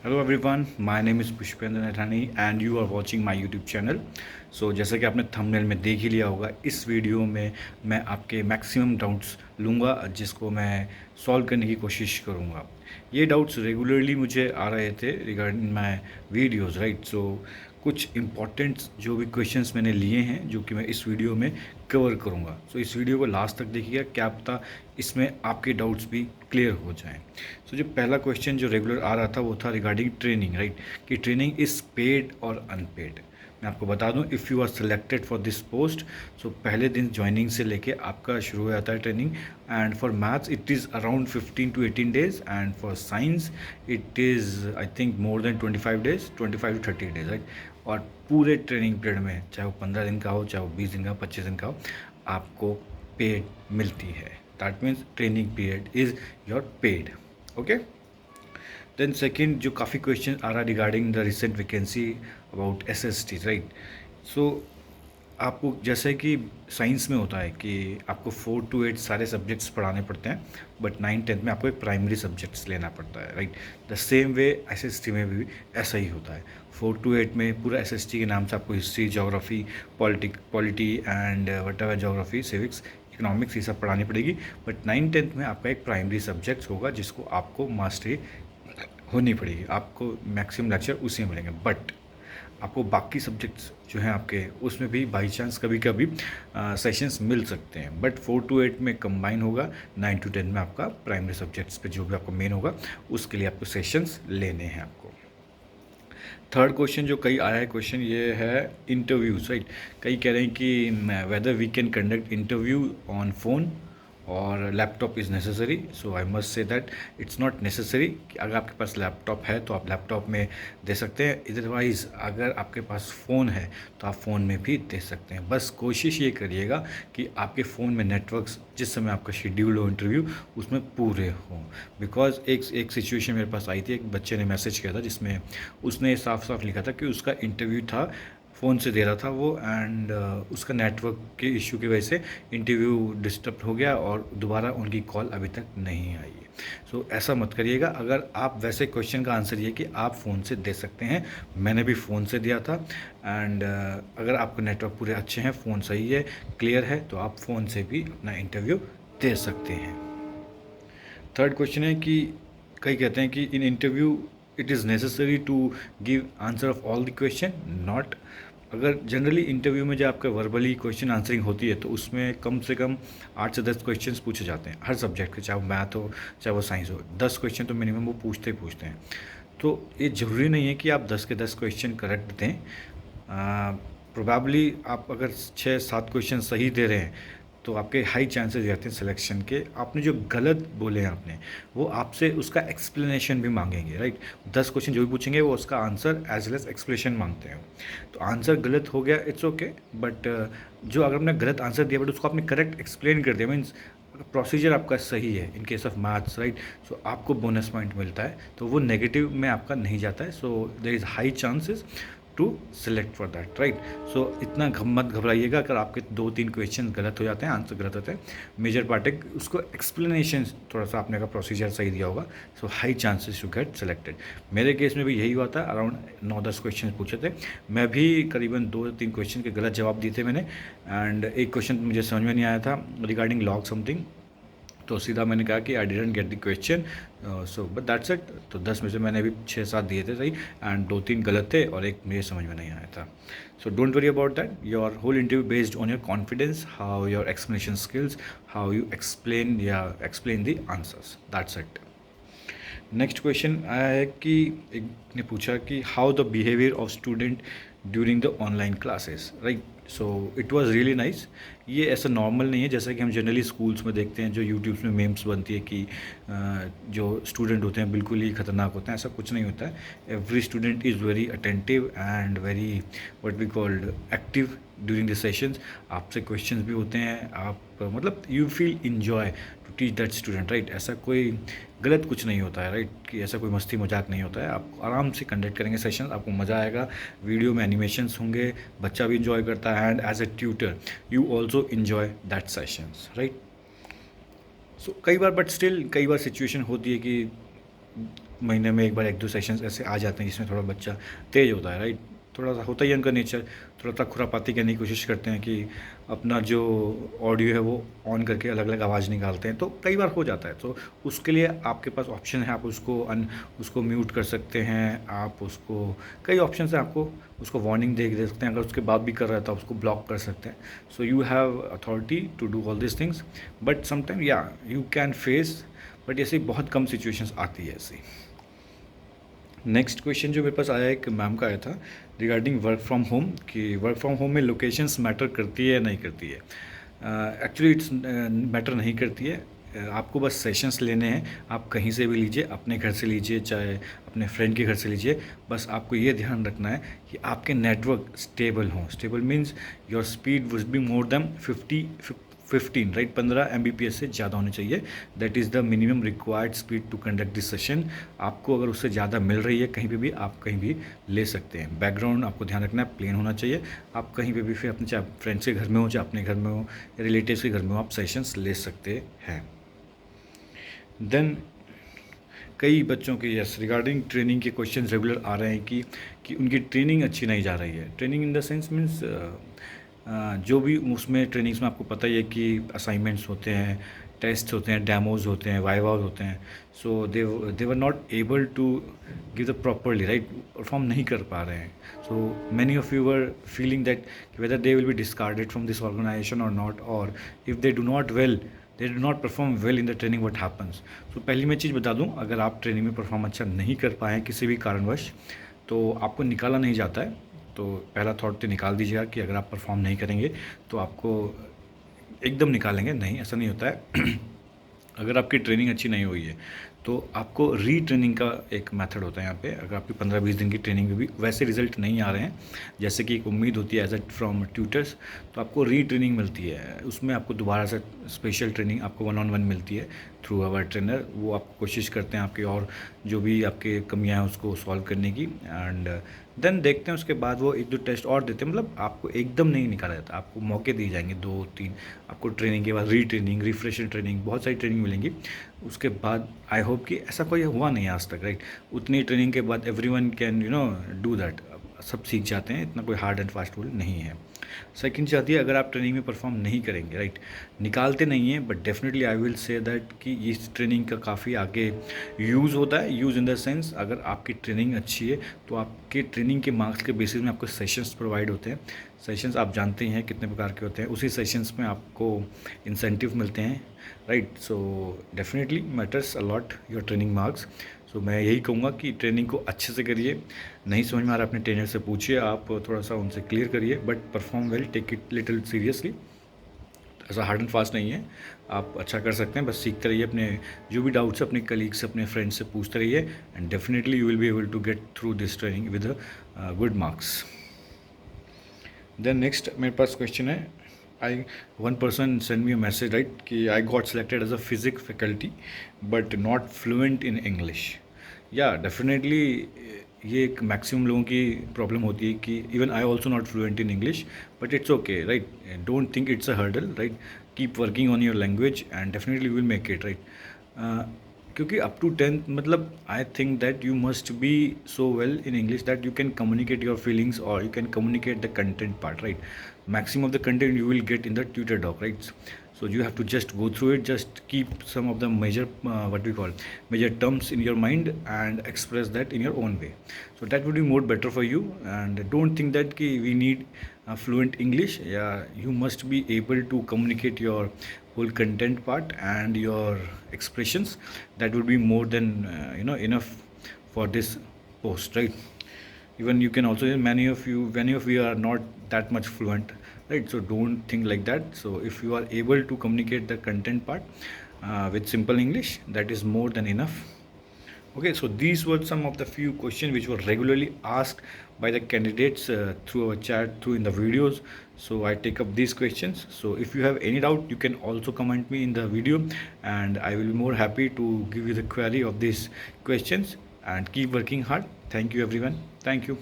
Hello everyone, my name is Pushpendra Naithani and you are watching my YouTube channel. So जैसा कि आपने thumbnail में देख ही लिया होगा, इस वीडियो में मैं आपके मैक्सिमम डाउट्स लूँगा जिसको मैं सॉल्व करने की कोशिश करूँगा। ये डाउट्स रेगुलरली मुझे आ रहे थे रिगार्डिंग माय वीडियोस, राइट। सो कुछ इंपॉर्टेंट जो भी क्वेश्चंस मैंने लिए हैं जो कि मैं इस वीडियो में कवर करूँगा। सो इस वीडियो को लास्ट तक देखिएगा, क्या पता इसमें आपके डाउट्स भी क्लियर हो जाएं। सो जो पहला क्वेश्चन जो रेगुलर आ रहा था वो था रिगार्डिंग ट्रेनिंग, राइट, कि ट्रेनिंग इज़ पेड और अनपेड। मैं आपको बता दूं, if you are selected for this post, so पहले दिन ज्वाइनिंग से लेके आपका शुरू हो जाता है training. And for maths it is around 15 to 18 days, and for science it is I think more than 25 days, 25 to 30 days, right. और पूरे ट्रेनिंग पीरियड में, चाहे वो 15 दिन का हो, चाहे वो 20 दिन का, 25 दिन का हो, आपको पेड मिलती है। That means training period is your paid. Okay. Then second जो काफ़ी क्वेश्चन आ रहा regarding the recent vacancy about SST, right. So आपको जैसे कि साइंस में होता है कि आपको 4 to 8 सारे सब्जेक्ट्स पढ़ाने पड़ते हैं, बट 9-10 में आपको एक प्राइमरी सब्जेक्ट्स लेना पड़ता है, right. The same way SST में भी ऐसा ही होता है। 4 to 8 में पूरा SST के नाम से आपको history, geography, polity and what ever, geography, civics, economics, ये सब पढ़ानी पड़ेगी। बट 9-10 में आपका एक प्राइमरी सब्जेक्ट होगा जिसको आपको मास्टरी होनी पड़ेगी। आपको मैक्सिमम लेक्चर उसी में मिलेंगे, बट आपको बाकी सब्जेक्ट्स जो हैं आपके, उसमें भी बाई चांस कभी कभी सेशंस मिल सकते हैं। बट 4 to 8 में कंबाइन होगा, 9 to 10 में आपका प्राइमरी सब्जेक्ट्स पे जो भी आपको मेन होगा उसके लिए आपको सेशंस लेने हैं आपको। थर्ड क्वेश्चन जो कई आया है क्वेश्चन, ये है इंटरव्यूज, राइट। कई कह रहे हैं कि whether we can conduct interview on phone और laptop is necessary. So I must say that it's not necessary. अगर आपके पास लैपटॉप है तो आप लैपटॉप में दे सकते हैं, अदरवाइज़ अगर आपके पास फ़ोन है तो आप फ़ोन में भी दे सकते हैं। बस कोशिश ये करिएगा कि आपके फ़ोन में नेटवर्क्स जिस समय आपका शेड्यूल हो इंटरव्यू उसमें पूरे हों। बिकॉज एक सिचुएशन मेरे पास आई थी, एक बच्चे ने मैसेज किया था जिसमें उसने साफ साफ लिखा था कि उसका इंटरव्यू था, फ़ोन से दे रहा था वो, एंड उसका नेटवर्क के इशू की वजह से इंटरव्यू डिस्टर्ब हो गया और दोबारा उनकी कॉल अभी तक नहीं आई है। सो ऐसा मत करिएगा। अगर आप वैसे क्वेश्चन का आंसर ये कि आप फ़ोन से दे सकते हैं, मैंने भी फ़ोन से दिया था। एंड अगर आपका नेटवर्क पूरे अच्छे हैं, फ़ोन सही है, क्लियर है, तो आप फ़ोन से भी अपना इंटरव्यू दे सकते हैं। थर्ड क्वेश्चन है कि कई कहते हैं कि in interview it is necessary to give answer of all the question. Not. अगर जनरली इंटरव्यू में जब आपका वर्बली क्वेश्चन आंसरिंग होती है तो उसमें कम से कम 8 से 10 क्वेश्चंस पूछे जाते हैं हर सब्जेक्ट के, चाहे वो मैथ हो चाहे वो साइंस हो। 10 क्वेश्चन तो मिनिमम वो पूछते ही पूछते हैं। तो ये ज़रूरी नहीं है कि आप 10 के 10 क्वेश्चन करेक्ट दें। प्रोबेबली आप अगर 6-7 क्वेश्चन सही दे रहे हैं तो आपके हाई चांसेस रहते हैं सिलेक्शन के। आपने जो गलत बोले हैं आपने, वो आपसे उसका एक्सप्लेनेशन भी मांगेंगे, राइट। 10 क्वेश्चन जो भी पूछेंगे वो उसका answer as well as explanation मांगते हैं। तो आंसर गलत हो गया, इट्स ओके, बट जो अगर आपने गलत आंसर दिया बट उसको आपने करेक्ट एक्सप्लेन कर दिया, मीन्स प्रोसीजर आपका सही है in case of maths, right, so आपको बोनस पॉइंट मिलता है, तो वो नेगेटिव में आपका नहीं जाता है। So there is high chances to select for that, right. So इतना मत घबराइएगा अगर आपके 2-3 क्वेश्चन गलत हो जाते हैं, आंसर गलत होते हैं। मेजर पार्ट है उसको एक्सप्लेनेशन थोड़ा सा आपने का प्रोसीजर सही दिया होगा, so high chances to get selected. मेरे केस में भी यही हुआ था, अराउंड 9-10 क्वेश्चन पूछे थे, मैं भी करीबन 2-3 क्वेश्चन के गलत जवाब दिए थे मैंने। एंड एक क्वेश्चन मुझे समझ में नहीं आया था रिगार्डिंग लॉग समथिंग, तो सीधा मैंने कहा कि I didn't get the question, so but that's it. तो 10 में से मैंने भी 6-7 दिए थे सही, एंड 2-3 गलत थे और एक मुझे समझ में नहीं आया था। So don't worry about that, your whole interview based on your confidence, how your explanation skills, how you explain the answers, that's it. Next question आया है कि एक ने पूछा कि how the behaviour of student during the online classes, right. So it was really nice. ये ऐसा normal नहीं है जैसा कि हम जनरली स्कूल्स में देखते हैं, जो यूट्यूब्स में मेम्स बनती है कि जो स्टूडेंट होते हैं बिल्कुल ही खतरनाक होते हैं। ऐसा कुछ नहीं होता है। Every student is very attentive and very what we called active during the sessions. आपसे क्वेश्चंस भी होते हैं, आप मतलब you feel enjoy to teach that student, right. ऐसा कोई गलत कुछ नहीं होता है, राइट, कि ऐसा कोई मस्ती मजाक नहीं होता है। आप आराम से कंडक्ट करेंगे सेशन, आपको मज़ा आएगा। वीडियो में एनिमेशंस होंगे, बच्चा भी इंजॉय करता है, and as a tutor you also enjoy that sessions, right. So कई बार, बट स्टिल कई बार सिचुएशन होती है कि महीने में एक बार 1-2 सेशंस ऐसे आ जाते हैं जिसमें थोड़ा बच्चा तेज़ होता है, राइट। थोड़ा सा होता ही है उनका नेचर, थोड़ा सा खुरापाती करने की कोशिश करते हैं कि अपना जो ऑडियो है वो ऑन करके अलग अलग आवाज़ निकालते हैं, तो कई बार हो जाता है। तो उसके लिए आपके पास ऑप्शन है, आप उसको म्यूट कर सकते हैं, आप उसको कई ऑप्शन है, आपको उसको वार्निंग दे सकते हैं, अगर उसके बाद भी कर रहा है तो उसको ब्लॉक कर सकते हैं। So you have authority to do all this things, but sometime या यू कैन फेस, बट ऐसी बहुत कम सिचुएशंस आती है ऐसी। नेक्स्ट क्वेश्चन जो मेरे पास आया एक मैम का आया था रिगार्डिंग वर्क फ्रॉम होम, कि वर्क फ्रॉम होम में लोकेशंस मैटर करती है या नहीं करती है। एक्चुअली इट्स मैटर नहीं करती है। आपको बस सेशंस लेने हैं, आप कहीं से भी लीजिए, अपने घर से लीजिए चाहे अपने फ्रेंड के घर से लीजिए, बस आपको ये ध्यान रखना है कि आपके नेटवर्क स्टेबल हों। Stable means your speed would be more than 15 right, 15 Mbps से ज़्यादा होनी चाहिए। That is the minimum required speed to conduct this session. आपको अगर उससे ज़्यादा मिल रही है कहीं पे भी, आप कहीं भी ले सकते हैं। बैकग्राउंड आपको ध्यान रखना है, प्लेन होना चाहिए। आप कहीं पे भी फिर अपने, चाहे फ्रेंड्स के घर में हो चाहे अपने घर में हो या रिलेटिव्स के घर में हो, आप सेशंस ले सकते हैं। देन कई बच्चों के यस रिगार्डिंग ट्रेनिंग के क्वेश्चन रेगुलर आ रहे हैं कि उनकी ट्रेनिंग अच्छी नहीं जा रही है। Training in the sense means जो भी उसमें ट्रेनिंग्स में आपको पता ही है कि असाइनमेंट्स होते हैं, टेस्ट होते हैं, डेमोज होते हैं, वाइवाज होते हैं। So they were not able to give the properly right, perform नहीं कर पा रहे हैं। So many of you were feeling that whether they will be discarded from this organisation और नॉट, और if they do not they do not perform well in the training, what happens. तो पहली मैं चीज़ बता दूं, अगर आप ट्रेनिंग में परफॉर्म अच्छा नहीं कर पाएँ किसी भी कारणवश, तो आपको निकाला नहीं जाता है। तो पहला थॉट तो निकाल दीजिएगा कि अगर आप परफॉर्म नहीं करेंगे तो आपको एकदम निकालेंगे, नहीं, ऐसा नहीं होता है। अगर आपकी ट्रेनिंग अच्छी नहीं हुई है तो आपको रीट्रेनिंग का एक मेथड होता है यहाँ पे। अगर आपकी 15-20 दिन की ट्रेनिंग में भी वैसे रिजल्ट नहीं आ रहे हैं जैसे कि एक उम्मीद होती है एज ए फ्रॉम ट्यूटर्स, तो आपको रीट्रेनिंग मिलती है। उसमें आपको दोबारा से स्पेशल ट्रेनिंग आपको 1-on-1 मिलती है थ्रू आवर ट्रेनर। वो आप कोशिश करते हैं आपकी और जो भी आपके कमियाँ हैं उसको सॉल्व करने की, एंड देन देखते हैं उसके बाद वो 1-2 टेस्ट और देते हैं। मतलब आपको एकदम नहीं निकाला जाता, आपको मौके दिए जाएंगे 2-3, आपको ट्रेनिंग के बाद रीट्रेनिंग, रिफ्रेशर ट्रेनिंग, बहुत सारी ट्रेनिंग मिलेंगी। उसके बाद आई होप कि ऐसा कोई हुआ नहीं आज तक, राइट। उतनी ट्रेनिंग के बाद एवरीवन कैन डू दैट, सब सीख जाते हैं, इतना कोई हार्ड एंड फास्ट रूल नहीं है। सेकंड चीज़ आती है, अगर आप ट्रेनिंग में परफॉर्म नहीं करेंगे, राइट, निकालते नहीं हैं, but definitely I will say that कि इस ट्रेनिंग का काफ़ी आगे यूज़ होता है। यूज़ इन द सेंस, अगर आपकी ट्रेनिंग अच्छी है तो आपके ट्रेनिंग के मार्क्स के बेसिस में आपको सेशंस प्रोवाइड होते हैं। सेशंस आप जानते हैं कितने प्रकार के होते हैं, उसी सेशंस में आपको इंसेंटिव मिलते हैं, right. So definitely matters a lot your training marks. So मैं यही कहूँगा कि ट्रेनिंग को अच्छे से करिए। नहीं समझ में आ रहा अपने ट्रेनर से पूछिए, आप थोड़ा सा उनसे क्लियर करिए, but perform well, take it little seriously. ऐसा हार्ड एंड फास्ट नहीं है, आप अच्छा कर सकते हैं, बस सीखते रहिए। अपने जो भी डाउट्स है अपने कलीग से, अपने फ्रेंड्स से पूछते रहिए, and definitely you will be able to get through this training with good marks. Then next मेरे पास क्वेश्चन है, one person sent me a message, right, कि I got selected as a physics faculty but not fluent in English। या definitely ये एक maximum लोगों की problem होती है कि even I also not fluent in English, but it's okay, right. Don't think it's a hurdle, right. Keep working on your language and definitely will make it, right. क्योंकि up to 10th मतलब I think that you must be so well in English that you can communicate your feelings और you can communicate the content part, right. Maximum of the content you will get in the tutor doc, right? So you have to just go through it, just keep some of the major what we call major terms in your mind and express that in your own way. So that would be more better for you, and don't think that we need fluent English. Yeah, you must be able to communicate your whole content part and your expressions. That would be more than enough for this post, right? Even you can also, many of you are not that much fluent, right? So don't think like that. So if you are able to communicate the content part with simple English, that is more than enough. Okay, so these were some of the few questions which were regularly asked by the candidates through our chat, through in the videos. So I take up these questions. So if you have any doubt, you can also comment me in the video, and I will be more happy to give you the query of these questions. And keep working hard. Thank you everyone. Thank you.